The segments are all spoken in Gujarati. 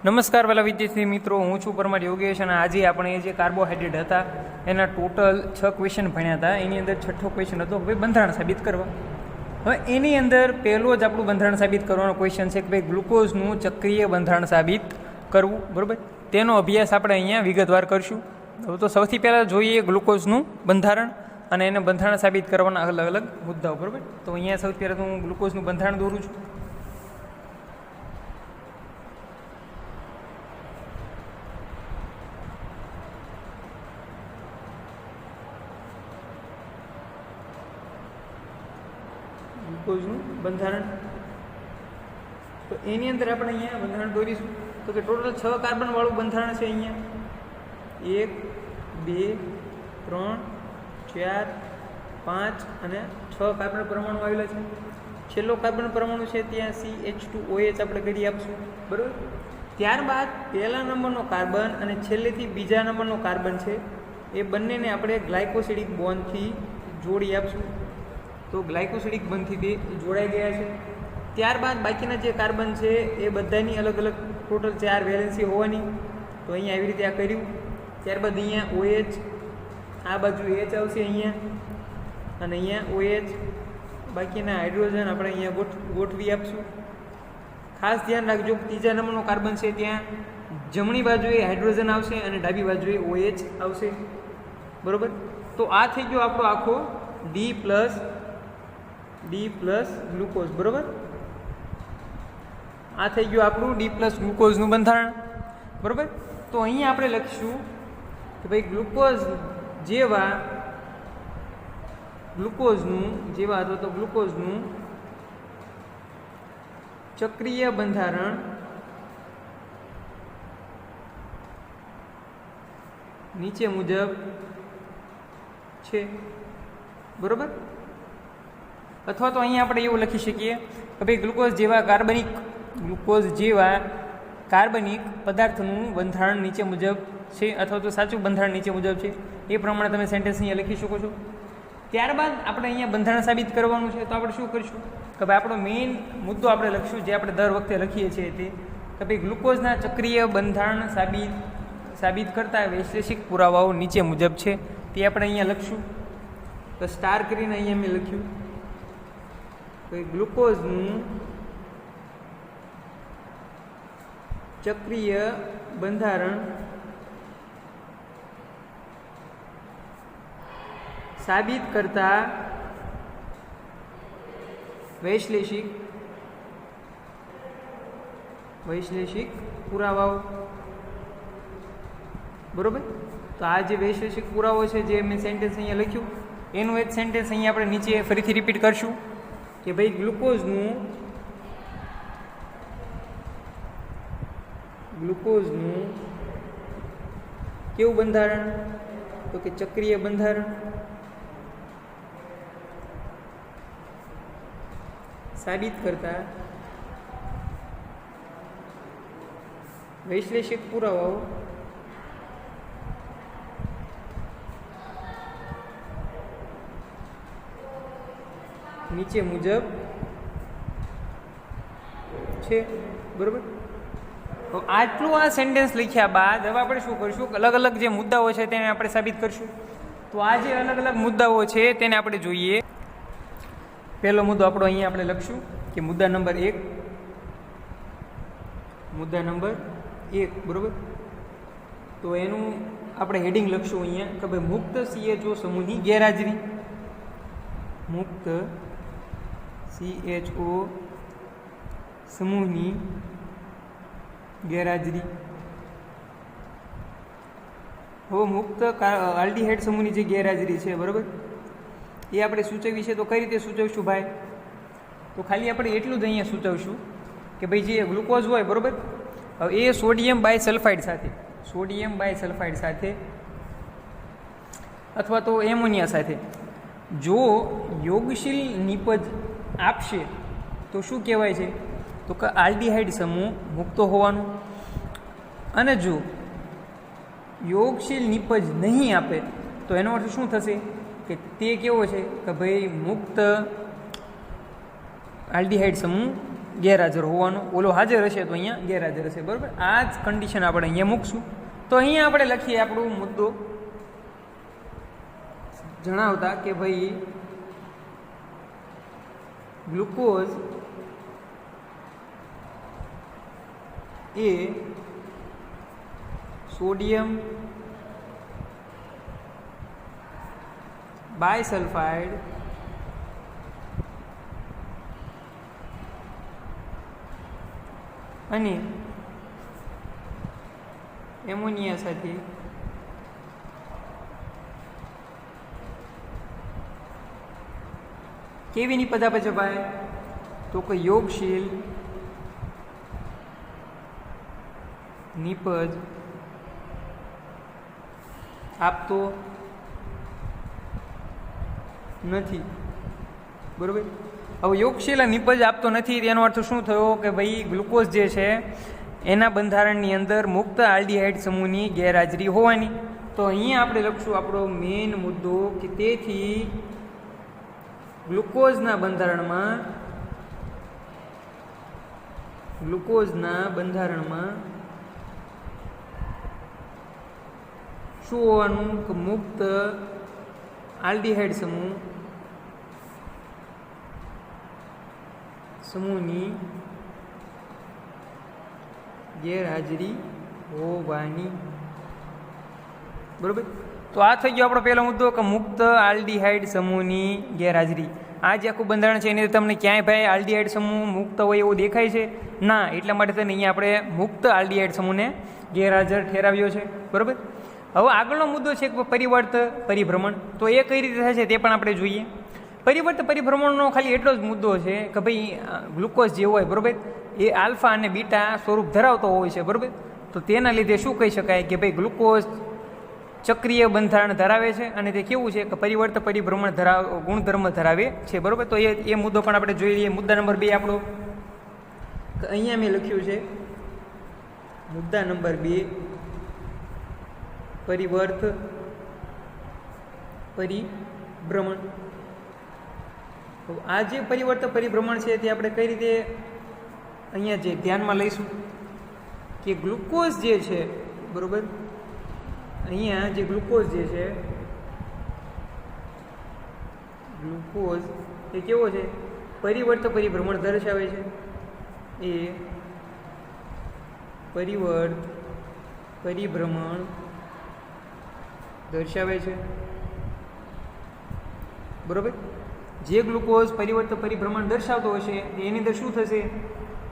નમસ્કાર વાલા વિદ્યાર્થી મિત્રો, હું છું પરમાર યોગેશ અને આજે આપણે જે કાર્બોહાઈડ્રેટ હતા એના ટોટલ 6 ક્વેશ્ચન ભણ્યા હતા. એની અંદર છઠ્ઠો ક્વેશ્ચન હતો ભાઈ બંધારણ સાબિત કરવા. હવે એની અંદર પહેલો જ આપણું બંધારણ સાબિત કરવાનો ક્વેશ્ચન છે કે ભાઈ ગ્લુકોઝનું ચક્રીય બંધારણ સાબિત કરવું. બરાબર, તેનો અભ્યાસ આપણે અહીંયા વિગતવાર કરશું. તો સૌથી પહેલાં જોઈએ ગ્લુકોઝનું બંધારણ અને એને બંધારણ સાબિત કરવાના અલગ અલગ મુદ્દાઓ. બરાબર, તો અહીંયા સૌથી પહેલાં હું ગ્લુકોઝનું બંધારણ દોરું છું. ગ્લુકોઝનું બંધારણ, તો એની અંદર આપણે અહીંયા બંધારણ દોરીશું. તો કે ટોટલ 6 કાર્બન વાળું બંધારણ છે. અહીંયા 1 2 3 4 5 અને 6 કાર્બન પરમાણુ આવેલા છે. છેલ્લો કાર્બન પરમાણુ છે ત્યાં CH2OH આપણે કરી આપશું. બરાબર, ત્યારબાદ પહેલા નંબરનો કાર્બન અને છેલ્લેથી બીજા નંબરનો કાર્બન છે એ બંનેને આપણે ગ્લાયકોસિડિક બોન્ડથી જોડી આપશું. તો ગ્લાયકોસિડિક બંધથી તે જોડાઈ ગયા છે. ત્યારબાદ બાકીના જે કાર્બન છે એ બધાની અલગ અલગ ટોટલ 4 વેલેન્સી હોવાની. તો અહીંયા આવી રીતે આ કર્યું. ત્યારબાદ અહીંયા OH, આ બાજુ H આવશે અહીંયા અને અહીંયા OH. બાકીના હાઇડ્રોજન આપણે અહીંયા ગોઠવી આપશું. ખાસ ધ્યાન રાખજો, ત્રીજા નંબરનો કાર્બન છે ત્યાં જમણી બાજુએ હાઇડ્રોજન આવશે અને ડાબી બાજુએ OH આવશે. બરાબર, તો આ થઈ ગયો આપણો આખો D પ્લસ ગ્લુકોઝ. બરાબર, આ થઈ ગયું આપણું D પ્લસ ગ્લુકોઝનું બંધારણ. બરાબર, તો અહીંયા આપણે લખીશું કે ભાઈ ગ્લુકોઝનું ચક્રીય બંધારણ નીચે મુજબ છે. બરાબર, અથવા તો અહીંયા આપણે એવું લખી શકીએ કે ભાઈ ગ્લુકોઝ જેવા કાર્બનિક પદાર્થનું બંધારણ નીચે મુજબ છે, અથવા તો સાચું બંધારણ નીચે મુજબ છે. એ પ્રમાણે તમે સેન્ટેન્સ અહીંયા લખી શકો છો. ત્યારબાદ આપણે અહીંયા બંધારણ સાબિત કરવાનું છે. તો આપણે શું કરીશું કે ભાઈ આપણો મેઇન મુદ્દો આપણે લખીશું, જે આપણે દર વખતે લખીએ છીએ તે કે ભાઈ ગ્લુકોઝના ચક્રીય બંધારણ સાબિત કરતા વૈશ્લેષિક પુરાવાઓ નીચે મુજબ છે. તે આપણે અહીંયા લખશું. તો સ્ટાર કરીને અહીંયા મેં લખ્યું કે ગ્લુકોઝનું ચક્રીય બંધારણ સાબિત કરતા વૈશ્લેષિક પુરાવાઓ. બરોબર, તો આ જે વૈશ્લેષિક પુરાવો છે, જે મેં સેન્ટેન્સ અહીંયા લખ્યું એનું એક સેન્ટેન્સ અહીંયા આપણે નીચે ફરીથી રિપીટ કરશું કે ભાઈ ગ્લુકોઝનું કેવું બંધારણ, તો કે ચક્રીય બંધારણ સાબિત કરતા વૈશ્લેષિક પુરાવાઓ નીચે મુજબ છે. બરોબર, તો આટલું આ સેન્ટેન્સ લખ્યા બાદ હવે આપણે શું કરીશું, અલગ અલગ જે મુદ્દાઓ છે તેને આપણે સાબિત કરશું. તો આ જે અલગ અલગ મુદ્દાઓ છે તેને આપણે જોઈએ. પહેલો મુદ્દો આપણો અહીંયા આપણે લખશું કે મુદ્દા નંબર 1. બરોબર, તો એનું આપણે હેડિંગ લખશું અહીંયા કે ભાઈ મુક્ત CHO સમૂહની ગેરહાજરી. મુક્ત CHO સમૂહની ગેરહાજરી. હવે મુક્ત આલ્ડીહાઇડ સમૂહની જે ગેરહાજરી છે, બરાબર, એ આપણે સૂચવવી છે. તો કઈ રીતે સૂચવશું ભાઈ? તો ખાલી આપણે એટલું જ અહીંયા સૂચવશું કે ભાઈ જે ગ્લુકોઝ હોય, બરાબર, હવે એ સોડિયમ બાયસલ્ફાઇડ સાથે અથવા તો એમોનિયા સાથે જો યોગશીલ નિપજ આપશે તો શું કહેવાય છે, તો કે આલ્ડીહાઇડ સમૂહ મુક્ત હોવાનું. અને જો યોગશીલ નિપજ નહીં આપે તો એનો અર્થ શું થશે કે તે કેવો છે કે ભાઈ મુક્ત આલ્ડીહાઇડ સમૂહ ગેરહાજર હોવાનું, ઓલો હાજર હશે તો અહીંયા ગેરહાજર હશે. બરાબર, આ જ કન્ડિશન આપણે અહીંયા મૂકશું. તો અહીંયા આપણે લખીએ આપણો મુદ્દો જણાવતા કે ભાઈ ગ્લુકોઝ એ સોડિયમ બાયસલ્ફાઇડ અને એમોનિયા સાથે કેવી નિપજ આપે છે ભાઈ? તો કે યોગશીલ નિપજ આપતો નથી. બરાબર, હવે યોગશીલ નિપજ આપતો નથી તેનો અર્થ શું થયો કે ભાઈ ગ્લુકોઝ જે છે એના બંધારણની અંદર મુક્ત આલ્ડીહાઇડ સમૂહની ગેરહાજરી હોવાની. તો અહીંયા આપણે લખશું આપણો મેઇન મુદ્દો કે તેથી ગ્લુકોઝના બંધારણમાં શું હોવાનું કે મુક્ત આલ્ડીહાઇડ સમૂહની ગેરહાજરી હોવાની. બરોબર, તો આ થઈ ગયો આપણો પહેલો મુદ્દો કે મુક્ત આલ્ડીહાઇડ સમૂહની ગેરહાજરી. આ જે આખું બંધારણ છે એની તમને ક્યાંય ભાઈ આલ્ડીહાઇડ સમૂહ મુક્ત હોય એવું દેખાય છે? ના, એટલા માટે થઈને અહીંયા આપણે મુક્ત આલ્ડીહાઇડ સમૂહને ગેરહાજર ઠેરાવ્યો છે. બરાબર, હવે આગળનો મુદ્દો છે કે પરિવર્ત પરિભ્રમણ. તો એ કઈ રીતે થાય છે તે પણ આપણે જોઈએ. પરિવર્ત પરિભ્રમણનો ખાલી એટલો જ મુદ્દો છે કે ભાઈ ગ્લુકોઝ જે હોય, બરાબર, એ આલ્ફા અને બીટા સ્વરૂપ ધરાવતો હોય છે. બરાબર, તો તેના લીધે શું કહી શકાય કે ભાઈ ગ્લુકોઝ ચક્રીય બંધારણ ધરાવે છે અને તે કેવું છે કે પરિવર્ત પરિભ્રમણ ગુણધર્મ ધરાવે છે. બરાબર, તો એ મુદ્દો પણ આપણે જોઈ લઈએ. મુદ્દા નંબર 2 આપણો અહીંયા મેં લખ્યું છે મુદ્દા નંબર 2 પરિવર્ત પરિભ્રમણ. આ જે પરિવર્ત પરિભ્રમણ છે તે આપણે કઈ રીતે અહીંયા જે ધ્યાનમાં લઈશું કે ગ્લુકોઝ જે છે, બરોબર, અહીંયા જે ગ્લુકોઝ જે છે, ગ્લુકોઝ એ કેવો છે? પરિવર્ત પરિભ્રમણ દર્શાવે છે. એ પરિવર્ત પરિભ્રમણ દર્શાવે છે. બરોબર, જે ગ્લુકોઝ પરિવર્ત પરિભ્રમણ દર્શાવતો હશે એની અંદર શું થશે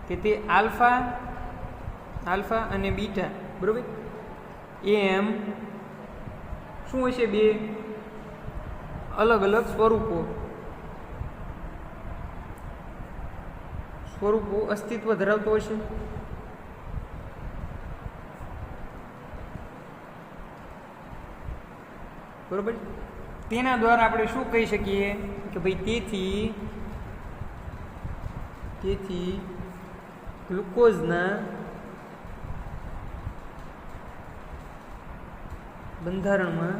કે તે આલ્ફા અને બીટા, બરોબર, એમ શું હશે? 2 અલગ અલગ સ્વરૂપો અસ્તિત્વ ધરાવતો હશે. બરોબર, તેના દ્વારા આપણે શું કહી શકીએ કે ભાઈ તેથી ગ્લુકોઝના બંધારણમાં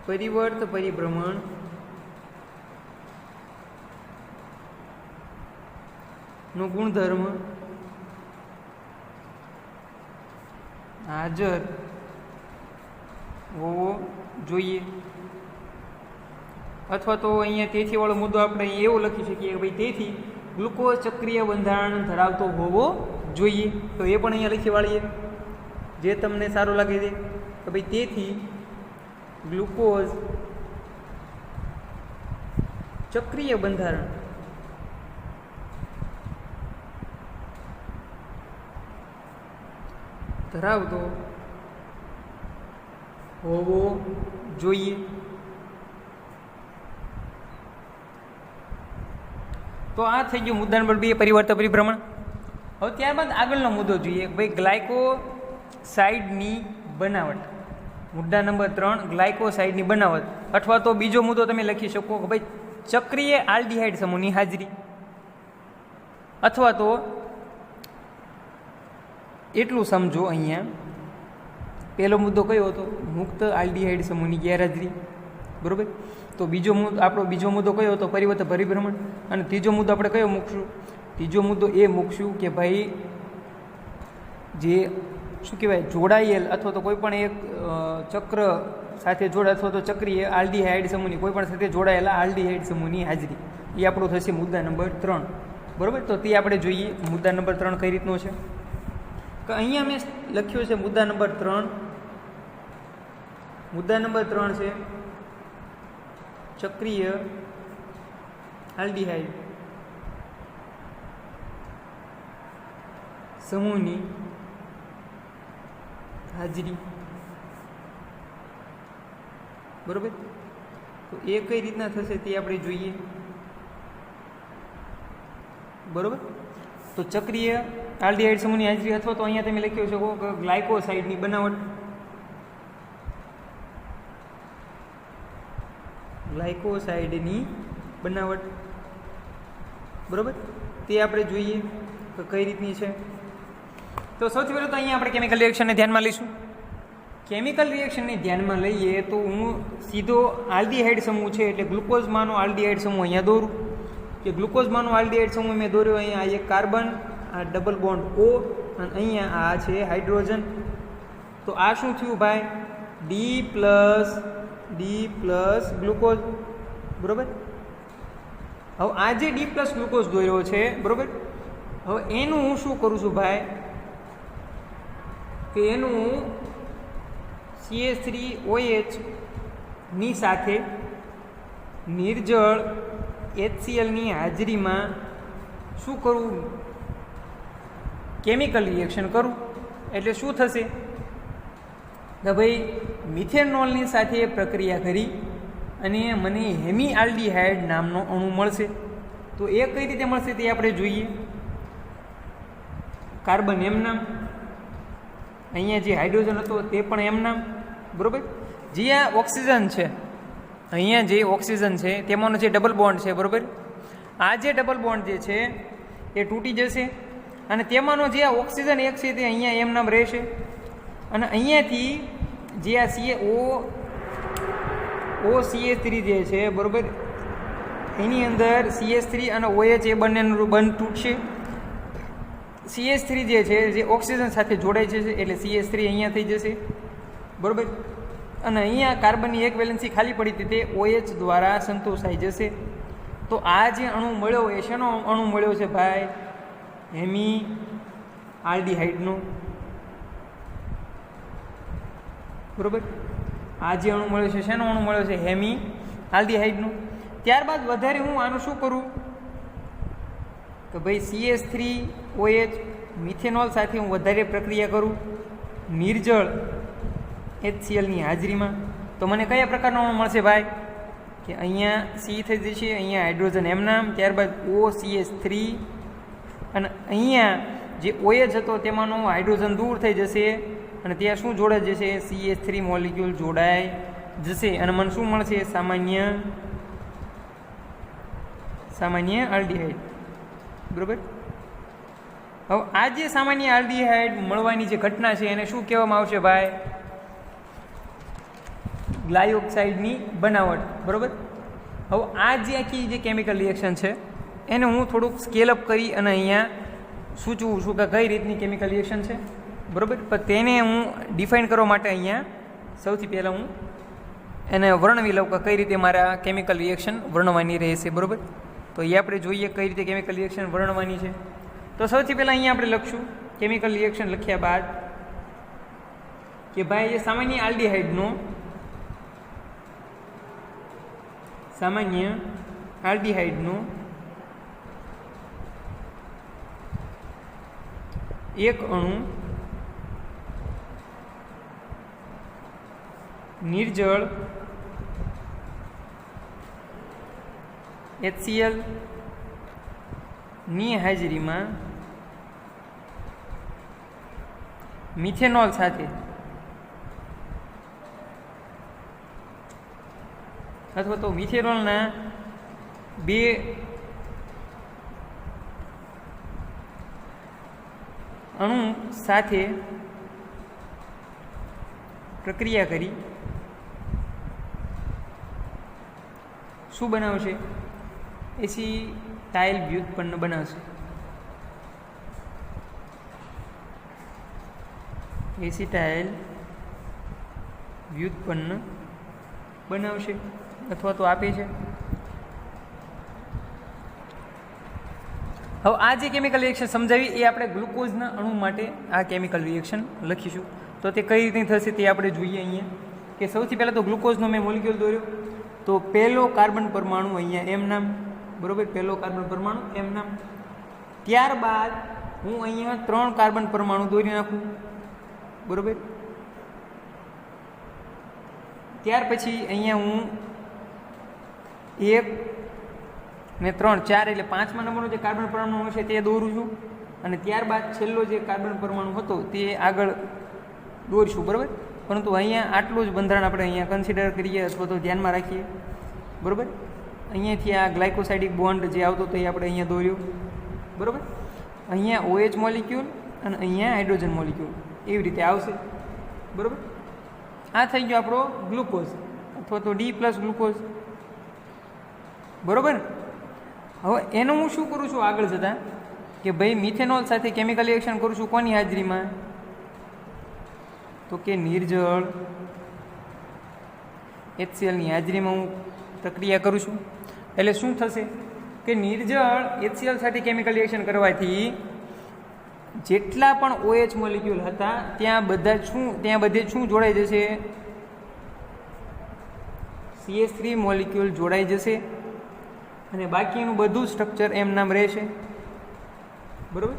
પરિવર્ત પરિભ્રમણ નો ગુણધર્મ હાજર હોવો જોઈએ. અથવા તો અહીંયા તેથી વાળો મુદ્દો આપણે એવો લખી શકીએ કે ભાઈ તેથી ગ્લુકોઝ ચક્રીય બંધારણ ધરાવતો હોવો જોઈએ. તો એ પણ અહીંયા લખી વાળીએ જે તમને સારું લાગે છે કે ભાઈ તેથી ગ્લુકોઝ ચક્રીય બંધારણ ધરાવતો હોવો જોઈએ. તો આ થઈ ગયું મુદ્દા નંબર 2 પરિવર્ત પરિભ્રમણ. હવે ત્યારબાદ આગળનો મુદ્દો જોઈએ ભાઈ ગ્લાયકોસાઇડની બનાવટ. મુદ્દા નંબર 3 ગ્લાયકોસાઇડની બનાવટ, અથવા તો બીજો મુદ્દો તમે લખી શકો કે ભાઈ ચક્રીય આલ્ડીહાઇડ સમૂહની હાજરી, અથવા તો એટલું સમજો અહીંયા પહેલો મુદ્દો કયો હતો? મુક્ત આલ્ડીહાઇડ સમૂહની ગેરહાજરી. બરાબર. તો આપણો બીજો મુદ્દો કયો હતો? પરિવર્તક પરિભ્રમણ. અને ત્રીજો મુદ્દો આપણે કયો મૂકશું? ત્રીજો મુદ્દો એ મૂકશું કે ભાઈ જે શું કહેવાય જોડાયેલ અથવા તો કોઈ પણ એક ચક્ર સાથે અથવા તો ચક્રીય આલ્ડીહાઇડ સમૂહની કોઈ પણ સાથે જોડાયેલા આલ્ડીહાઇડ સમૂહની હાજરી, એ આપણો થશે મુદ્દા નંબર 3. બરાબર. તો તે આપણે જોઈએ મુદ્દા નંબર 3 કઈ રીતનો છે. કે અહીંયા મેં લખ્યો છે મુદ્દા નંબર 3. મુદ્દા નંબર 3 છે ચક્રીય આલ્ડીહાઇડ સમૂહની હાજરી. બરોબર. તો એ કઈ રીતના થશે તે આપણે જોઈએ. બરોબર. તો ચક્રીય આલ્ડીહાઇડ સમૂહની હાજરી અથવા તો અહીંયા તમે લખ્યો છો કે ગ્લાયકોસાઇડની બનાવટ, ગ્લાયકોસાઇડની બનાવટ. બરોબર. તે આપણે જોઈએ કે કઈ રીતની છે. તો સૌથી પહેલાં તો અહીંયા આપણે કેમિકલ રિએક્શનને ધ્યાનમાં લઈશું. કેમિકલ રિએક્શનને ધ્યાનમાં લઈએ તો હું સીધો આલ્ડીહાઇડ સમૂહ છે એટલે ગ્લુકોઝમાંનો આલ્ડીહાઇડ સમૂહ અહીંયા દોરું કે ગ્લુકોઝમાંનો આલ્ડીહાઇડ સમૂહ મેં દોર્યો. અહીંયા એક કાર્બન, આ ડબલ બોન્ડ O, અને અહીંયા આ છે હાઇડ્રોજન. તો આ શું થયું ભાઈ? D plus glucose. બરાબર. હવે આ જે D પ્લસ ગ્લુકોઝ દોર્યો છે, બરાબર, હવે એનું હું શું કરું છું ભાઈ કે એનું CH3OH ની સાથે નિર્જળ HCl ની હાજરીમાં શું કરવું? કેમિકલ રિએક્શન કરું. એટલે શું થશે કે ભાઈ મિથેનોલની સાથે પ્રક્રિયા કરી અને મને હેમી આલ્ડીહાઇડ નામનો અણુ મળશે. તો એ કઈ રીતે મળશે તે આપણે જોઈએ. કાર્બન એમ નામ, અહીંયા જે હાઇડ્રોજન હતો તે પણ એમ નામ. બરાબર. જે આ ઓક્સિજન છે, અહીંયા જે ઓક્સિજન છે તેમાંનો જે ડબલ બોન્ડ છે, બરાબર, આ જે ડબલ બોન્ડ જે છે એ તૂટી જશે અને તેમાંનો જે આ ઓક્સિજન એક છે તે અહીંયા એમ નામ રહેશે. અને અહીંયાથી જે આ OCH3 જે છે, બરાબર, એની અંદર CH3 અને OH એ બંનેનું બંધ તૂટશે. CH3 જે છે જે ઓક્સિજન સાથે જોડાય છે એટલે CH3 અહીંયા થઈ જશે. બરાબર. અને અહીંયા કાર્બનની એક વેલેન્સી ખાલી પડી હતી તે OH દ્વારા સંતોષાઈ જશે. તો આ જે અણુ મળ્યો એ શેનો અણુ મળ્યો છે ભાઈ? હેમી આલ્ડીહાઇડનો. બરાબર. આ જે અણુ મળ્યો છે શેનો અણુ મળ્યો છે? હેમી આલ્ડીહાઇડનો. ત્યારબાદ વધારે હું આનું શું કરું કે ભાઈ CH3OH મિથેનોલ સાથે હું વધારે પ્રક્રિયા કરું નિર્જળ HCl ની હાજરીમાં. તો મને કયા પ્રકારનો અણુ મળશે ભાઈ? કે અહીંયા C થઈ જશે, અહીંયા હાઇડ્રોજન એમ નામ, ત્યારબાદ OCH3 અને અહીંયા જે OH હતો તેમાંનો હાઇડ્રોજન દૂર થઈ જશે અને ત્યાં શું જોડાઈ જશે? CH3 મોલિક્યુલ જોડાઈ જશે અને મને શું મળશે? સામાન્ય આલ્ડીહાઇડ. બરાબર. હવે આ જે સામાન્ય આલ્ડીહાઇડ મળવાની જે ઘટના છે એને શું કહેવામાં આવશે ભાઈ? ગ્લાયકોસાઇડની બનાવટ. બરાબર. હવે આ જે આખી જે કેમિકલ રિએક્શન છે એને હું થોડુંક સ્કેલ અપ કરી અને અહીંયા સૂચવું છું કે કઈ રીતની કેમિકલ રિએક્શન છે. બરાબર. પણ તેને હું ડિફાઇન કરવા માટે અહીંયા સૌથી પહેલાં હું એને વર્ણવી લઉં કે કઈ રીતે મારા કેમિકલ રિએક્શન વર્ણવાની રહેશે. બરાબર. તો એ આપણે જોઈએ કઈ રીતે કેમિકલ રિએક્શન વર્ણવાની છે. તો સૌથી પહેલાં અહીંયા આપણે લખશું કેમિકલ રિએક્શન લખ્યા બાદ કે ભાઈ એ સામાન્ય આલ્ડીહાઇડનો એક અણુ નિર્જળ HCl ની હાજરીમાં મિથેનોલ સાથે અથવા તો મિથેનોલના બે અણુ સાથે પ્રક્રિયા કરી શું બનાવશે? એસિટાઇલ વ્યુત્પન્ન બનાવશે. એસિટાઇલ વ્યુત્પન્ન બનાવશે અથવા તો આપે છે. હવે આ જે કેમિકલ રિએક્શન સમજાવી એ આપણે ગ્લુકોઝના અણુ માટે આ કેમિકલ રિએક્શન લખીશું. તો તે કઈ રીતે થશે તે આપણે જોઈએ અહીંયા. કે સૌથી પહેલાં તો ગ્લુકોઝનો મેં મોલિક્યુલ દોર્યો. તો પહેલો કાર્બન પરમાણુ અહીંયા એમ નામ, બરાબર, પહેલો કાર્બન પરમાણુ એમ નામ. ત્યારબાદ હું અહીંયા 3 કાર્બન પરમાણુ દોરી નાખું, બરાબર. ત્યાર પછી અહીંયા હું 1 ને 3 4 એટલે 5મા નંબરનો જે કાર્બન પરમાણુ હશે તે દોરું છું. અને ત્યારબાદ છેલ્લો જે કાર્બન પરમાણુ હતો તે આગળ દોરીશું, બરાબર. પરંતુ અહીંયા આટલું જ બંધારણ આપણે અહીંયા કન્સિડર કરીએ અથવા તો ધ્યાનમાં રાખીએ, બરાબર. અહીંયાથી આ ગ્લાયકોસાઇડિક બોન્ડ જે આવતો હતો એ આપણે અહીંયા દોર્યો, બરાબર. અહીંયા OH મોલિક્યુલ અને અહીંયા હાઇડ્રોજન મોલિક્યુલ એવી રીતે આવશે, બરાબર. આ થઈ ગયો આપણો ગ્લુકોઝ અથવા તો D+ ગ્લુકોઝ, બરાબર. હવે એનું હું શું કરું છું આગળ જતાં કે ભાઈ મિથેનોલ સાથે કેમિકલ રિએક્શન કરું છું કોની હાજરીમાં? તો કે નિર્જળ HClની હાજરીમાં હું પ્રક્રિયા કરું છું. એટલે શું થશે કે નિર્જળ HCl સાથે કેમિકલ રિએક્શન કરવાથી જેટલા પણ OH મોલિક્યુલ હતા ત્યાં બધે શું જોડાઈ જશે? CH3 મોલિક્યુલ જોડાઈ જશે અને બાકીનું બધું સ્ટ્રક્ચર એમ નામ રહેશે, બરાબર.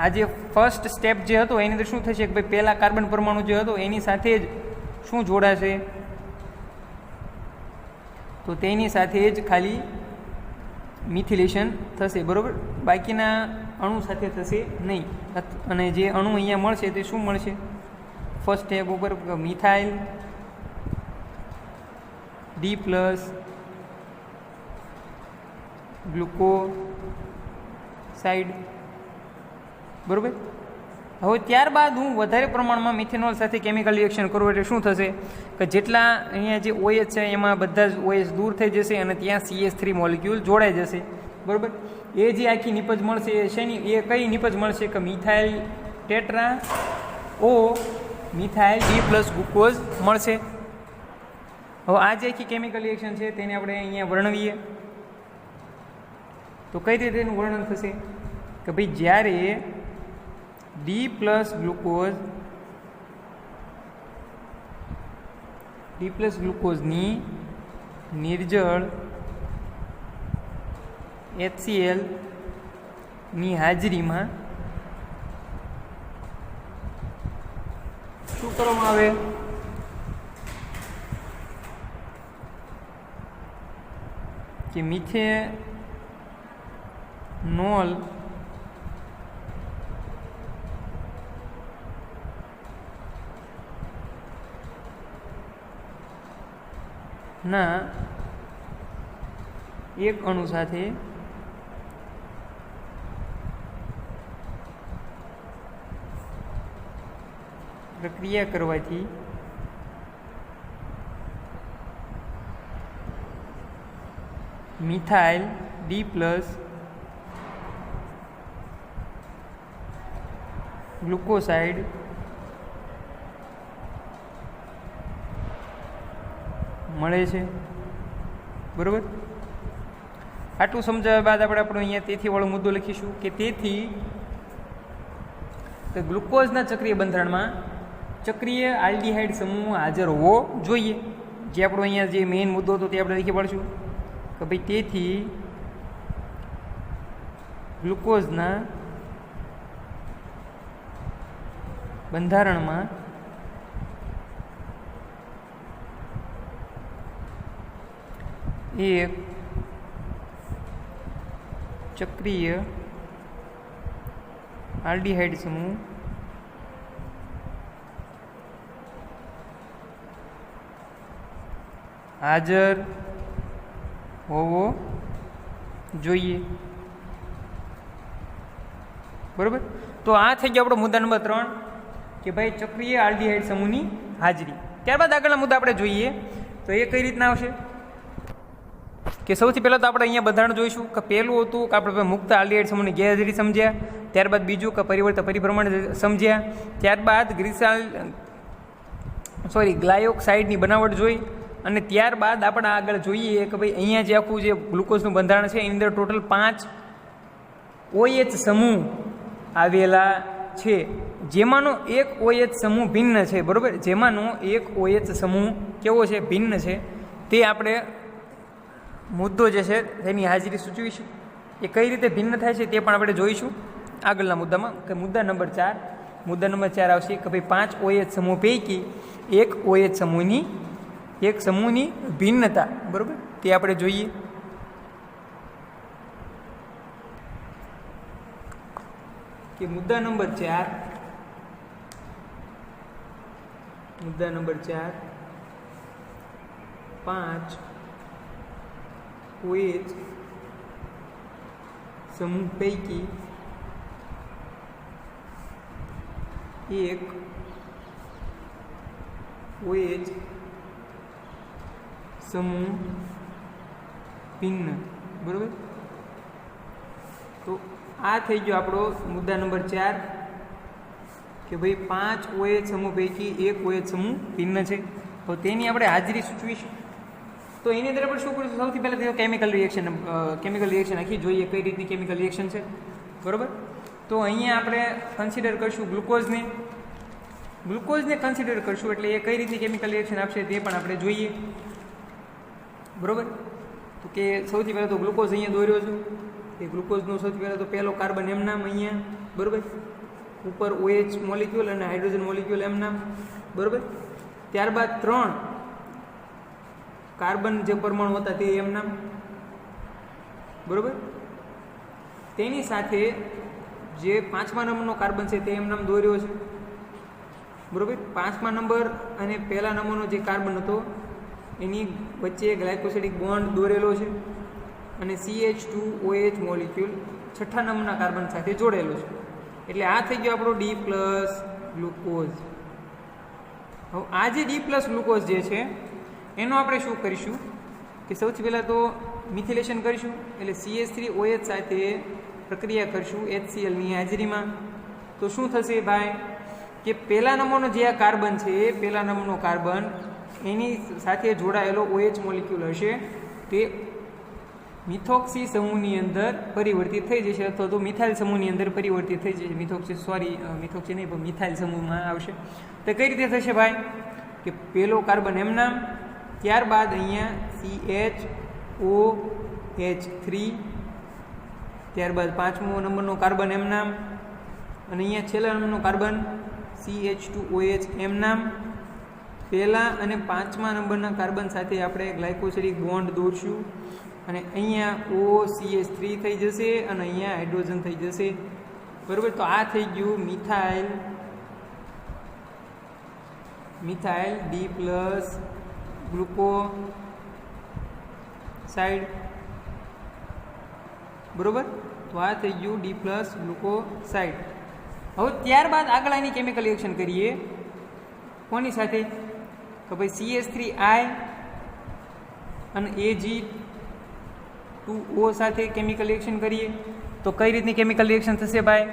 આ જે ફર્સ્ટ સ્ટેપ જે હતો એની અંદર શું થશે કે ભાઈ પહેલા કાર્બન પરમાણુ જે હતો એની સાથે જ શું જોડાશે? તો તેની સાથે જ ખાલી મિથિલેશન થશે, બરાબર. બાકીના અણુ સાથે થશે નહીં. અને જે અણુ અહીંયા મળશે તે શું મળશે? ફર્સ્ટ સ્ટેપ ઉપર મિથાઇલ D+ ગ્લુકોસાઇડ, બરાબર. હવે ત્યારબાદ હું વધારે પ્રમાણમાં મિથેનોલ સાથે કેમિકલ રિએક્શન કરું એટલે શું થશે કે જેટલા અહીંયા જે OH છે એમાં બધા જ OH દૂર થઈ જશે અને ત્યાં CH3 મોલિક્યુલ જોડાઈ જશે, બરાબર. એ જે આખી નિપજ મળશે એ શેની? એ કઈ નિપજ મળશે કે methyl tetra O methyl D+ glucose મળશે. હવે આ જે આખી કેમિકલ રિએક્શન છે તેને આપણે અહીંયા વર્ણવીએ તો કઈ રીતે એનું વર્ણન થશે કે ભાઈ જ્યારે D+ ગ્લુકોઝની નિર્જળ HCl ની હાજરીમાં શું કરવામાં આવે? કે મિથેનોલ ના એક અણુ સાથે પ્રક્રિયા કરવાથી મિથાઇલ D+ ગ્લુકોસાઇડ મળે છે, બરાબર. આટલું સમજાવ્યા બાદ આપણે આપણો અહીંયા તેથી વાળો મુદ્દો લખીશું કે તેથી ગ્લુકોઝના ચક્રીય બંધારણમાં ચક્રીય આલ્ડીહાઇડ સમૂહ હાજર હોવો જોઈએ. જે આપણો અહીંયા જે મેઇન મુદ્દો હતો તે આપણે લખી પડશું કે ભાઈ તેથી ગ્લુકોઝના બંધારણમાં એક ચક્રીય આલ્ડીહાઇડ સમૂહ હાજર હોવો જોઈએ, બરાબર. તો આ થઈ ગયો આપણો મુદ્દા નંબર 3 કે ભાઈ ચક્રીય આલ્ડીહાઇડ સમૂહની હાજરી. ત્યારબાદ આગળના મુદ્દા આપણે જોઈએ તો એ કઈ રીતના આવશે કે સૌથી પહેલાં તો આપણે અહીંયા બંધારણ જોઈશું કે પહેલું હતું કે આપણે મુક્ત આલ્ડીહાઇડ સમૂહની ગેરહાજરી સમજ્યા, ત્યારબાદ બીજું કે પરિવર્તન પરિભ્રમણ સમજ્યા, ત્યારબાદ ગ્લાયોક્સાઇડની બનાવટ જોઈ, અને ત્યારબાદ આપણે આગળ જોઈએ કે ભાઈ અહીંયા જે આખું જે ગ્લુકોઝનું બંધારણ છે એની અંદર ટોટલ 5 OH સમૂહ આવેલા છે, જેમાંનો એક OH સમૂહ ભિન્ન છે, બરાબર, જેમાંનો એક OH સમૂહ કેવો છે, ભિન્ન છે. તે આપણે મુદ્દો જે છે તેની હાજરી સૂચવીશું. એ કઈ રીતે ભિન્ન થાય છે તે પણ આપણે જોઈશું આગળના મુદ્દામાં. કે મુદ્દા નંબર 4 આવશે કે ભાઈ 5 OH સમૂહ પૈકી એક OH સમૂહની ભિન્નતા, બરાબર, તે આપણે જોઈએ. કે મુદ્દા નંબર 4 5 OH સમૂહ પૈકી એક OH સમૂહ ભિન્ન, બરાબર. તો આ થઈ ગયો આપણો મુદ્દા નંબર 4 કે ભાઈ 5 OH સમૂહ પૈકી એક OH સમૂહ ભિન્ન છે. તો તેની આપણે હાજરી સૂચવીશું. તો એની અંદર આપણે શું કરીશું, સૌથી પહેલાં કેમિકલ રિએક્શન આખી જોઈએ કઈ રીતની કેમિકલ રિએક્શન છે, બરાબર. તો અહીંયા આપણે કન્સિડર કરીશું ગ્લુકોઝને કન્સિડર કરીશું, એટલે એ કઈ રીતની કેમિકલ રિએક્શન આપશે તે પણ આપણે જોઈએ, બરાબર. તો કે સૌથી પહેલાં તો ગ્લુકોઝ અહીંયા દોર્યો છું. એ ગ્લુકોઝનો સૌથી પહેલાં તો પહેલો કાર્બન એમ નામ અહીંયા, બરાબર, ઉપર OH મોલિક્યુલ અને હાઇડ્રોજન મોલિક્યુલ એમ નામ, બરાબર. ત્યારબાદ 3 કાર્બન જે પરમાણુ હતા તે એમ નામ, બરાબર. તેની સાથે જે 5મા નંબરનો કાર્બન છે તે એમ નામ દોર્યો છે, બરાબર. 5મા નંબર અને પહેલા નંબરનો જે કાર્બન હતો એની વચ્ચે ગ્લાયકોસિડિક બોન્ડ દોરેલો છે, અને CH2OH મોલિક્યુલ 6ઠા નંબરના કાર્બન સાથે જોડેલો છે. એટલે આ થઈ ગયો આપણો D+ ગ્લુકોઝ. હવે આ જે D+ ગ્લુકોઝ જે છે એનો આપણે શું કરીશું કે સૌથી પહેલાં તો મિથિલેશન કરીશું, એટલે CH3OH સાથે પ્રક્રિયા કરીશું HClની હાજરીમાં. તો શું થશે ભાઈ કે પહેલા નંબરનો જે આ કાર્બન છે એ પહેલા નંબરનો કાર્બન એની સાથે જોડાયેલો OH મોલિક્યુલ હશે તે મિથોક્સી સમૂહની અંદર પરિવર્તિત થઈ જશે, અથવા તો મિથાઇલ સમૂહની અંદર પરિવર્તિત થઈ જશે. મિથોક્સી નહીં પણ મિથાઇલ સમૂહમાં આવશે. તો કઈ રીતે થશે ભાઈ કે પહેલો કાર્બન એમ નામ, ત્યારબાદ અહીંયા CHOH3, ત્યારબાદ 5મો નંબરનો કાર્બન એમ નામ, અને અહીંયા છેલ્લા નંબરનો કાર્બન CH2OH એમ નામ. પહેલા અને 5મા નંબરના કાર્બન સાથે આપણે ગ્લાયકોસિડિક બોન્ડ દોરશું, અને અહીંયા OCH3 થઈ જશે અને અહીંયા હાઇડ્રોજન થઈ જશે, બરાબર. તો આ થઈ ગયું મિથાઇલ D+ ગ્લુકોસાઇડ, બરાબર. તો આ થઈ ગયું D+ ગ્લુકોસાઇડ. હવે ત્યારબાદ આગળ આની કેમિકલ રિએક્શન કરીએ કોની સાથે કે ભાઈ CH3I અને Ag2O સાથે કેમિકલ રિએક્શન કરીએ. તો કઈ રીતની કેમિકલ રિએક્શન થશે ભાઈ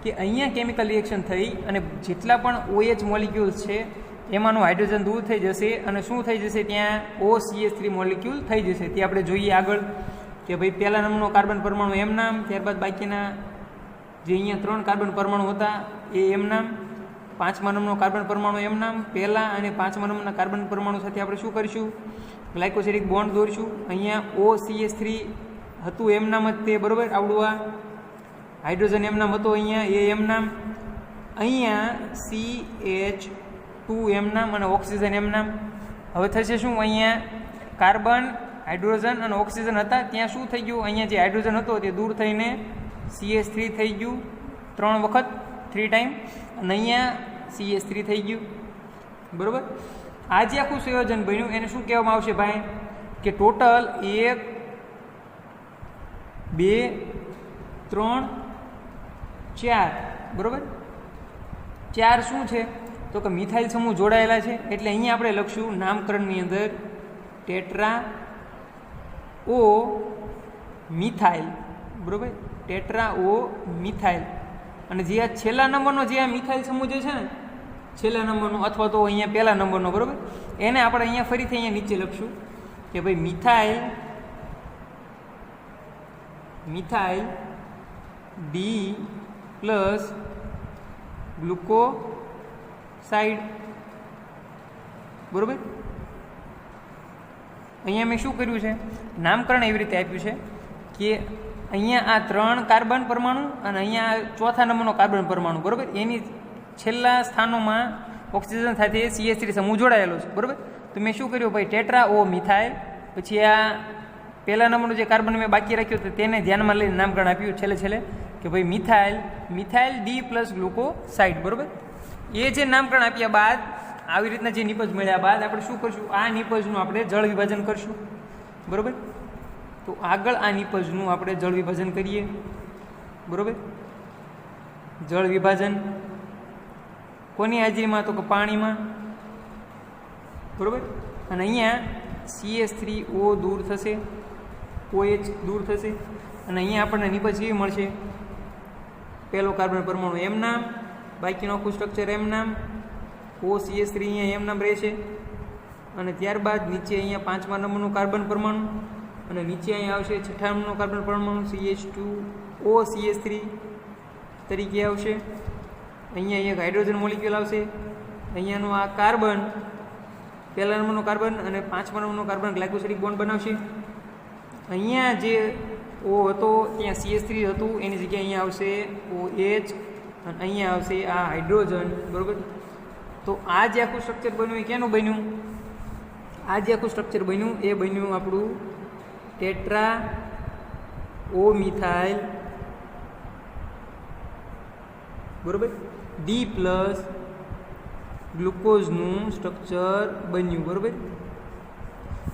કે અહીંયા કેમિકલ રિએક્શન થઈ અને જેટલા પણ OH મોલિક્યુલ્સ છે એમાંનું હાઇડ્રોજન દૂર થઈ જશે, અને શું થઈ જશે ત્યાં OCH3 મોલિક્યુલ થઈ જશે. તે આપણે જોઈએ આગળ કે ભાઈ પહેલા નંબરનો કાર્બન પરમાણુ એમ નામ, ત્યારબાદ બાકીના જે અહીંયા 3 કાર્બન પરમાણુ હતા એ એમ નામ, 5મા નંબરનો કાર્બન પરમાણુ એમ નામ. પહેલા અને 5મા નંબરના કાર્બન પરમાણુ સાથે આપણે શું કરીશું ગ્લાયકોસિડિક બોન્ડ દોરીશું. અહીંયા OCH3 હતું એમ નામ જ તે, બરાબર, આવડું આ હાઇડ્રોજન એમ નામ હતો અહીંયા એ એમ નામ, અહીંયા CH2 એમ નામ અને ઓક્સિજન એમ નામ. હવે થશે શું, અહીંયા કાર્બન હાઇડ્રોજન અને ઓક્સિજન હતા ત્યાં શું થઈ ગયું, અહીંયા જે હાઇડ્રોજન હતો તે દૂર થઈને CH3 થઈ ગયું 3 વખત 3 ટાઈમ, અને અહીંયા CH3 થઈ ગયું, બરાબર. આ જે આખું સંયોજન બન્યું એને શું કહેવામાં આવશે ભાઈ કે ટોટલ 1 2 3 4, બરાબર. 4 શું છે તો કે મિથાઇલ સમૂહ જોડાયેલા છે, એટલે અહીંયા આપણે લખશું નામકરણની અંદર ટેટ્રા ઓ મિથાઇલ, બરાબર, ટેટ્રા ઓ મિથાઇલ. અને જે આ છેલ્લા નંબરનો જે આ મિથાઇલ સમૂહ જે છે ને, છેલ્લા નંબરનો અથવા તો અહીંયા પહેલા નંબરનો, બરાબર, એને આપણે અહીંયા ફરીથી અહીંયા નીચે લખશું કે ભાઈ મિથાઇલ ડી પ્લસ ગ્લુકોસાઇડ, બરાબર. અહીંયા મેં શું કર્યું છે, નામકરણ એવી રીતે આપ્યું છે કે અહીંયા આ 3 કાર્બન પરમાણુ અને અહીંયા ચોથા નંબરનો કાર્બન પરમાણુ, બરાબર, એની છેલ્લા સ્થાનોમાં ઓક્સિજન સાથે CH3 સમૂહ જોડાયેલો છે, બરાબર. તો મેં શું કર્યું ભાઈ, ટેટ્રા ઓ મિથાઇલ, પછી આ પહેલા નંબરનો જે કાર્બન મેં બાકી રાખ્યો તો તેને ધ્યાનમાં લઈને નામકરણ આપ્યું છેલ્લે કે ભાઈ મિથાઇલ ડી પ્લસ ગ્લુકોસાઇડ, બરાબર. એ જે નામકરણ આપ્યા બાદ આવી રીતના જે નિપજ મળ્યા બાદ આપણે શું કરશું, આ નિપજનું આપણે જળ વિભાજન કરશું, બરાબર. તો આગળ આ નિપજનું આપણે જળ વિભાજન કરીએ, બરાબર. જળ વિભાજન કોની હાજરીમાં, તો કે પાણીમાં, બરાબર. અને અહીંયા CH3O દૂર થશે, OH દૂર થશે, અને અહીંયા આપણને નિપજ કેવી મળશે, પહેલો કાર્બન પરમાણુ એમ નામ, બાકીનું આખું સ્ટ્રક્ચર એમ નામ, OCH3 અહીંયા એમ નામ રહેશે, અને ત્યારબાદ નીચે અહીંયા 5મા નંબરનું કાર્બન પરમાણુ, અને નીચે અહીંયા આવશે 6ઠા નંબરનો કાર્બન પરમાણુ CH2O CH3 તરીકે આવશે. અહીંયા એક હાઇડ્રોજન મોલિક્યુલ આવશે, અહીંયાનો આ કાર્બન પહેલા નંબરનો કાર્બન અને 5મા નંબરનો કાર્બન ગ્લાયકોસિડિક બોન્ડ બનાવશે. અહીંયા જે O હતો ત્યાં CH3 હતું, એની જગ્યાએ અહીંયા આવશે OH, અને અહીંયા આવશે આ હાઇડ્રોજન, બરાબર. તો આ જે આખું સ્ટ્રક્ચર બન્યું એ કેનું બન્યું, આ જે આખું સ્ટ્રક્ચર બન્યું એ બન્યું આપણું ટેટ્રા ઓ મિથાઇલ, બરાબર, ડી પ્લસ ગ્લુકોઝનું સ્ટ્રક્ચર બન્યું, બરાબર.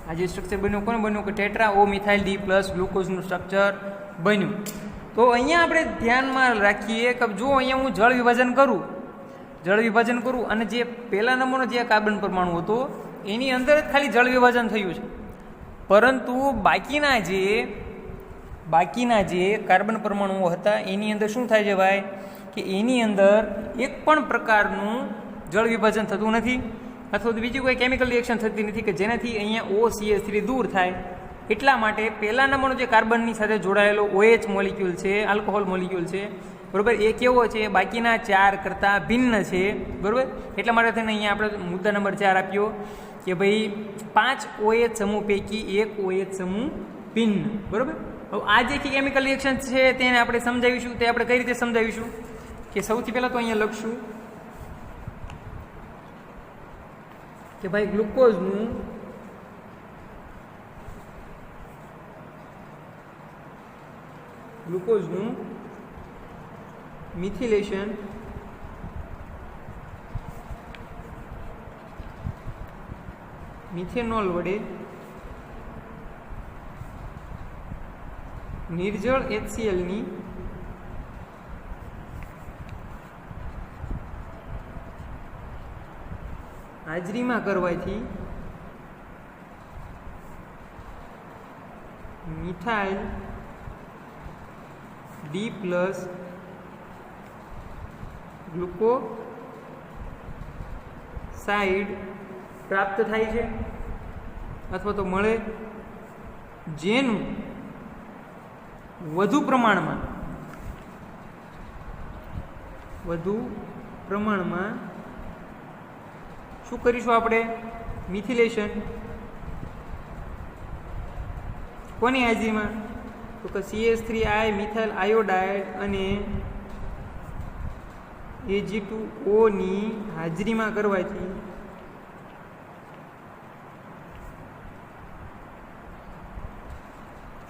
આ જે સ્ટ્રક્ચર બન્યું કોને બન્યું, કે ટેટ્રા ઓ મિથાઇલ ડી પ્લસ ગ્લુકોઝનું સ્ટ્રક્ચર બન્યું. તો અહીંયા આપણે ધ્યાનમાં રાખીએ કે જો અહીંયા હું જળ વિભાજન કરું અને જે પહેલા નંબરનો જે કાર્બન પરમાણુ હતો એની અંદર જ ખાલી જળ વિભાજન થયું છે, પરંતુ બાકીના જે કાર્બન પરમાણુઓ હતા એની અંદર શું થાય છે ભાઈ, કે એની અંદર એક પણ પ્રકારનું જળ વિભાજન થતું નથી, અથવા તો બીજી કોઈ કેમિકલ રિએક્શન થતી નથી કે જેનાથી અહીંયા OCH3 દૂર થાય. એટલા માટે પહેલા નંબરનો જે કાર્બનની સાથે જોડાયેલો OH મોલિક્યુલ છે, આલ્કોહોલ મોલિક્યુલ છે, બરાબર, એ કેવો છે, બાકીના 4 કરતાં ભિન્ન છે, બરાબર. એટલા માટે થઈને અહીંયા આપણે મુદ્દા નંબર 4 આપ્યો કે ભાઈ 5 OH સમૂહ પૈકી એક OH સમૂહ ભિન્ન, બરાબર. હવે આ જે કેમિકલ રિએક્શન છે તેને આપણે સમજાવીશું. તે આપણે કઈ રીતે સમજાવીશું કે સૌથી પહેલાં તો અહીંયા લખશું કે ભાઈ ગ્લુકોઝનું મિથિલેશન મિથેનોલ વડે નિર્જળ HCl ની હાજરીમાં કરવાથી મિથાઇલ ડી પ્લસ ગ્લુકોસાઇડ પ્રાપ્ત થાય છે અથવા તો મળે, જેનું વધુ પ્રમાણમાં શું કરીશું આપણે, મિથિલેશન કોની હાજરીમાં, તો કે CH3I મિથાઇલ આયોડાઇડ અને Ag2O ની હાજરીમાં કરવાથી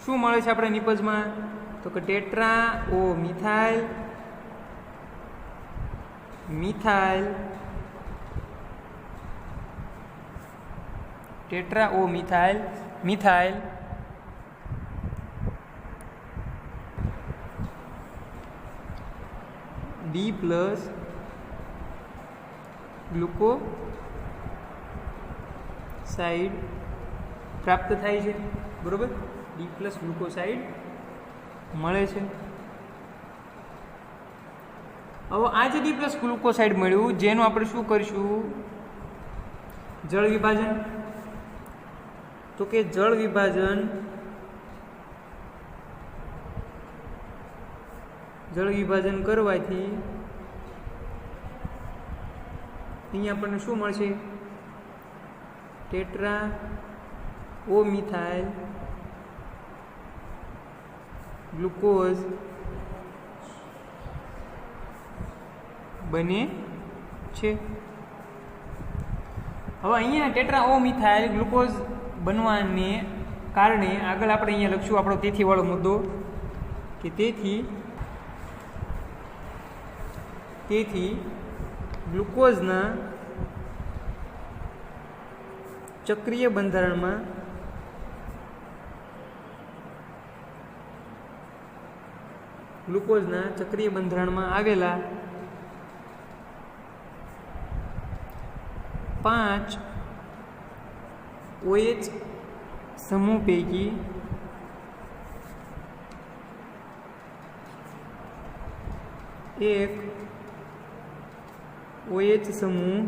શું મળે છે આપણે નિપજમાં, તો કે ટેટ્રા ઓ મિથાઇલ ટેટ્રા ઓ મિથાઇલ ડી પ્લસ ગ્લુકોસાઇડ પ્રાપ્ત થાય છે, બરોબર. ડી પ્લસ ગ્લુકોસાઇડ મળે છે. હવે આ જે ડી પ્લસ ગ્લુકોસાઇડ મળ્યું, જેનું આપણે શું કરીશું, જળ વિભાજન. તો કે જળ વિભાજન કરવાથી અહીંયા આપણને શું મળશે, ટેટ્રા ઓ મિથાઇલ ગ્લુકોઝ બને છે. હવે અહીંયા ટેટ્રા ઓ મિથાઇલ ગ્લુકોઝ બનવાને કારણે આગળ આપણે અહીંયા લખશું આપણો તેથી વાળો મુદ્દો કે તેથી ગ્લુકોઝના ચક્રીય બંધારણમાં આવેલા 5 OH સમૂહ પૈકી એક OH સમૂહ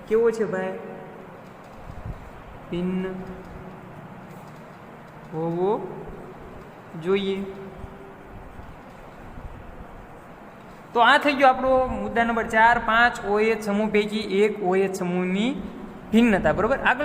કેવો છે ભાઈ, ભિન્ન હોવો જોઈએ. તો આ થઈ ગયો આપણો મુદ્દા નંબર 4, 5 OH સમૂહ પૈકી એક OH સમૂહની ભિન્નતા, બરોબર. આગળ